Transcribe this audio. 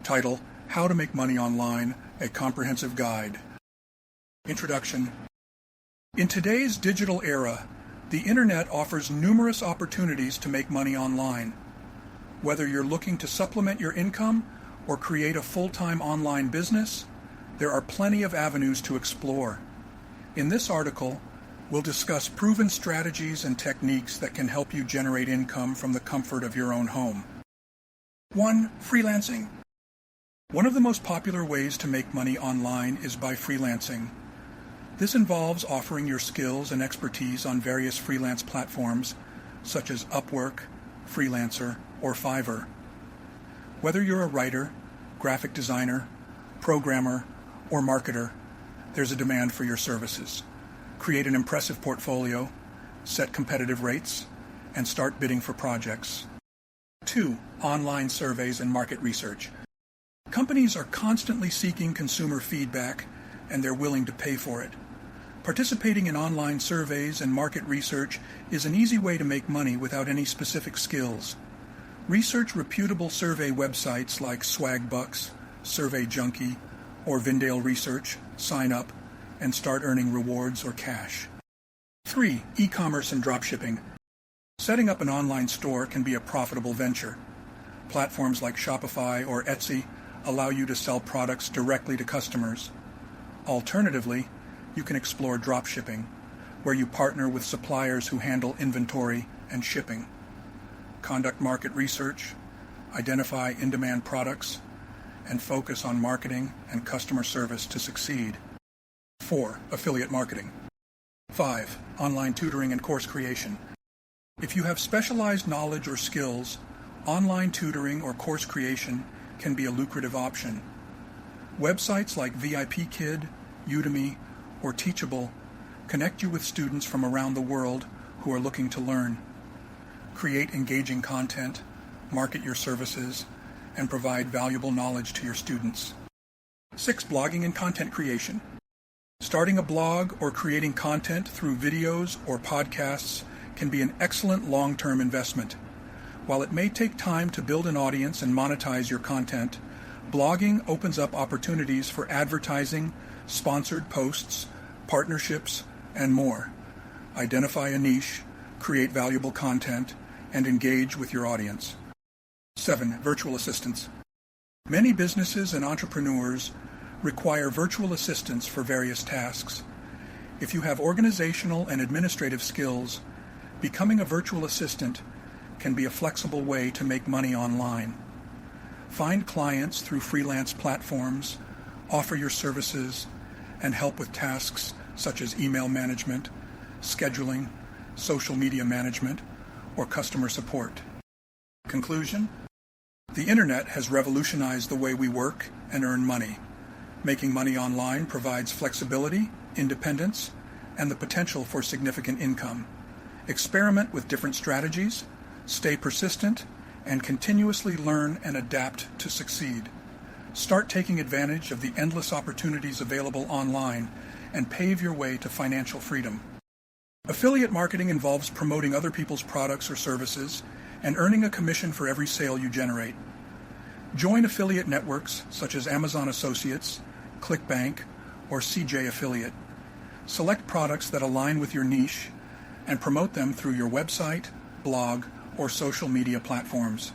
Title: How to Make Money Online, a Comprehensive Guide. Introduction. In today's digital era, the internet offers numerous opportunities to make money online. Whether you're looking to supplement your income or create a full-time online business, there are plenty of avenues to explore. In this article, we'll discuss proven strategies and techniques that can help you generate income from the comfort of your own home. 1. Freelancing. One of the most popular ways to make money online is by freelancing. This involves offering your skills and expertise on various freelance platforms such as Upwork, Freelancer, or Fiverr. Whether you're a writer, graphic designer, programmer, or marketer, there's a demand for your services. Create an impressive portfolio, set competitive rates, and start bidding for projects. 2. Online surveys and market research. Companies are constantly seeking consumer feedback, and they're willing to pay for it. Participating in online surveys and market research is an easy way to make money without any specific skills. Research reputable survey websites like Swagbucks, Survey Junkie, or Vindale Research, sign up, and start earning rewards or cash. 3. E-commerce and dropshipping. Setting up an online store can be a profitable venture. Platforms like Shopify or Etsy allow you to sell products directly to customers. Alternatively, you can explore dropshipping, where you partner with suppliers who handle inventory and shipping. Conduct market research, identify in-demand products, and focus on marketing and customer service to succeed. 4. Affiliate marketing. 5. Online tutoring and course creation. If you have specialized knowledge or skills, online tutoring or course creation can be a lucrative option. Websites like VIPKid, Udemy, or Teachable connect you with students from around the world who are looking to learn. Create engaging content, market your services, and provide valuable knowledge to your students. 6. Blogging and content creation. Starting a blog or creating content through videos or podcasts can be an excellent long-term investment. While it may take time to build an audience and monetize your content, blogging opens up opportunities for advertising, sponsored posts, partnerships, and more. Identify a niche, create valuable content, and engage with your audience. 7. Virtual assistants. Many businesses and entrepreneurs require virtual assistants for various tasks. If you have organizational and administrative skills, becoming a virtual assistant can be a flexible way to make money online. Find clients through freelance platforms, offer your services, and help with tasks such as email management, scheduling, social media management, or customer support. Conclusion: the internet has revolutionized the way we work and earn money. Making money online provides flexibility, independence, and the potential for significant income. Experiment with different strategies, stay persistent, and continuously learn and adapt to succeed. Start taking advantage of the endless opportunities available online and pave your way to financial freedom. Affiliate marketing involves promoting other people's products or services and earning a commission for every sale you generate. Join affiliate networks such as Amazon Associates, ClickBank, or CJ Affiliate. Select products that align with your niche and promote them through your website, blog, or social media platforms.